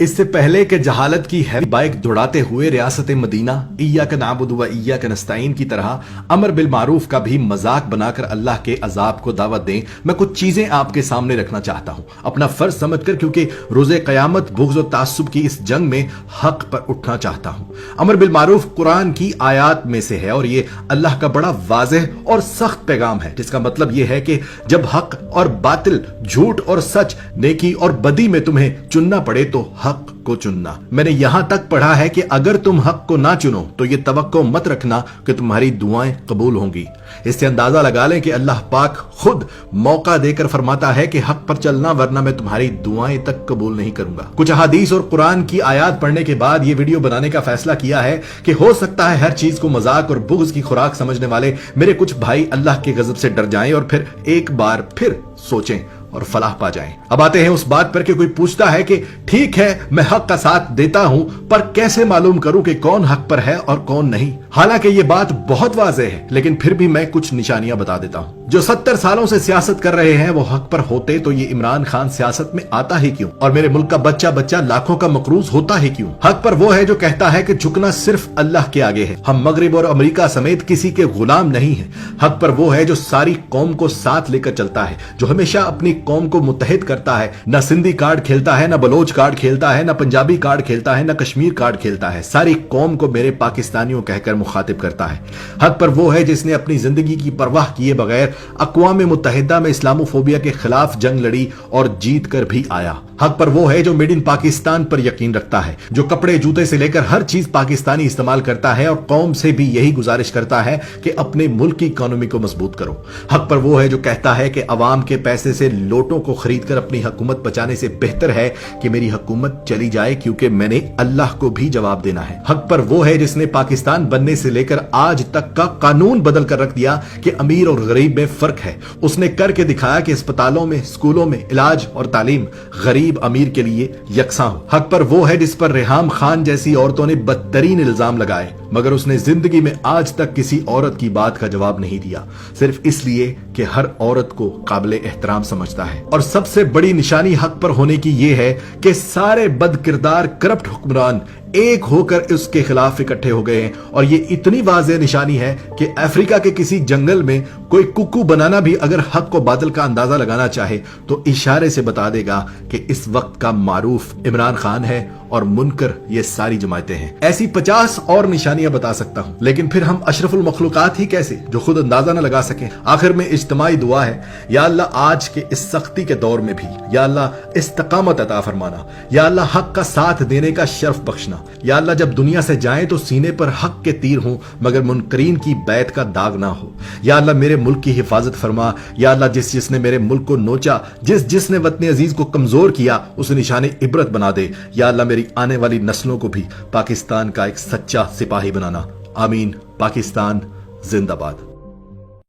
اس سے پہلے کہ جہالت کی ہیوی بائک دوڑاتے ہوئے ریاست مدینہ ایاک نعبد و ایاک نستعین کی طرح امر بالمعروف کا بھی مذاق بنا کر اللہ کے عذاب کو دعوت دیں، میں کچھ چیزیں آپ کے سامنے رکھنا چاہتا ہوں اپنا فرض سمجھ کر، کیونکہ روز قیامت بغض و تعصب کی اس جنگ میں حق پر اٹھنا چاہتا ہوں۔ امر بالمعروف قرآن کی آیات میں سے ہے اور یہ اللہ کا بڑا واضح اور سخت پیغام ہے، جس کا مطلب یہ ہے کہ جب حق اور باطل، جھوٹ اور سچ، نیکی اور بدی میں تمہیں چننا پڑے تو حق کو چننا۔ میں نے یہاں تک پڑھا ہے کہ اگر تم حق کو نہ چنو تو یہ توقع مت رکھنا کہ تمہاری دعائیں قبول ہوں گی۔ اس سے اندازہ لگا لیں کہ اللہ پاک خود موقع دے کر فرماتا ہے کہ حق پر چلنا، ورنہ میں تمہاری دعائیں تک قبول نہیں کروں گا۔ کچھ احادیث اور قرآن کی آیات پڑھنے کے بعد یہ ویڈیو بنانے کا فیصلہ کیا ہے کہ ہو سکتا ہے ہر چیز کو مذاق اور بغض کی خوراک سمجھنے والے میرے کچھ بھائی اللہ کے غضب سے ڈر جائیں اور پھر ایک بار پھر سوچیں اور فلاح پا جائیں۔ اب آتے ہیں اس بات پر کہ کوئی پوچھتا ہے کہ ٹھیک ہے میں حق کا ساتھ دیتا ہوں، پر کیسے معلوم کروں کہ کون حق پر ہے اور کون نہیں؟ حالانکہ یہ بات بہت واضح ہے، لیکن پھر بھی میں کچھ نشانیاں بتا دیتا ہوں۔ جو 70 سالوں سے سیاست کر رہے ہیں وہ حق پر ہوتے تو یہ عمران خان سیاست میں آتا ہی کیوں؟ اور میرے ملک کا بچہ بچہ لاکھوں کا مقروض ہوتا ہی کیوں؟ حق پر وہ ہے جو کہتا ہے کہ جھکنا صرف اللہ کے آگے ہے، ہم مغرب اور امریکہ سمیت کسی کے غلام نہیں ہیں۔ حق پر وہ ہے جو ساری قوم کو ساتھ لے کر چلتا ہے، جو ہمیشہ اپنی قوم کو متحد کرتا ہے، نہ سندھی کارڈ کھیلتا ہے، نہ بلوچ کارڈ کھیلتا ہے، نہ پنجابی کارڈ کھیلتا ہے، نہ کشمیر کارڈ کھیلتا ہے، ساری قوم کو میرے پاکستانیوں کہہ کر مخاطب کرتا ہے۔ حق پر وہ ہے جس نے اپنی زندگی کی پرواہ کیے بغیر اقوام متحدہ میں اسلاموفوبیا کے خلاف جنگ لڑی اور جیت کر بھی آیا۔ حق پر وہ ہے جو میڈ ان پاکستان پر یقین رکھتا ہے، جو کپڑے جوتے سے لے کر ہر چیز پاکستانی استعمال کرتا ہے اور قوم سے بھی یہی گزارش کرتا ہے کہ اپنے ملک کی اکانومی کو مضبوط کرو۔ حق پر وہ ہے جو کہتا ہے کہ عوام کے پیسے سے لوٹوں کو خرید کر اپنی حکومت بچانے سے بہتر ہے کہ میری حکومت چلی جائے، کیونکہ میں نے اللہ کو بھی جواب دینا ہے۔ حق پر وہ ہے جس نے پاکستان بننے سے لے کر آج تک کا قانون بدل کر رکھ دیا کہ امیر اور غریب میں فرق ہے۔ اس نے کر کے دکھایا کہ اسپتالوں میں، اسکولوں میں علاج اور تعلیم غریب امیر کے لیے یکساں ہو۔ حق پر وہ ہے جس پر ریحام خان جیسی عورتوں نے بدترین الزام لگائے، مگر اس نے زندگی میں آج تک کسی عورت کی بات کا جواب نہیں دیا، صرف اس لیے کہ ہر عورت کو قابل احترام سمجھتا ہے۔ اور سب سے بڑی نشانی حق پر ہونے کی یہ ہے کہ سارے بد کردار کرپٹ حکمران ایک ہو کر اس کے خلاف اکٹھے ہو گئے ہیں، اور یہ اتنی واضح نشانی ہے کہ افریقہ کے کسی جنگل میں کوئی ککو بنانا بھی اگر حق و باطل کا اندازہ لگانا چاہے تو اشارے سے بتا دے گا کہ اس وقت کا معروف عمران خان ہے اور منکر یہ ساری جماعتیں ہیں۔ ایسی 50 اور نشانیاں بتا سکتا ہوں، لیکن پھر ہم اشرف المخلوقات ہی کیسے جو خود اندازہ نہ لگا سکیں؟ آخر میں اجتماعی دعا ہے، یا اللہ آج کے اس سختی کے دور میں بھی یا اللہ استقامت عطا فرمانا، یا اللہ حق کا ساتھ دینے کا شرف بخشنا، یا اللہ جب دنیا سے جائیں تو سینے پر حق کے تیر ہوں مگر منکرین کی بیعت کا داغ نہ ہو۔ یا اللہ میرے ملک کی حفاظت فرما، یا اللہ جس نے میرے ملک کو نوچا، جس نے وطن عزیز کو کمزور کیا، اسے نشان عبرت بنا دے۔ یا اللہ میری آنے والی نسلوں کو بھی پاکستان کا ایک سچا سپاہی بنانا۔ آمین۔ پاکستان زندہ باد۔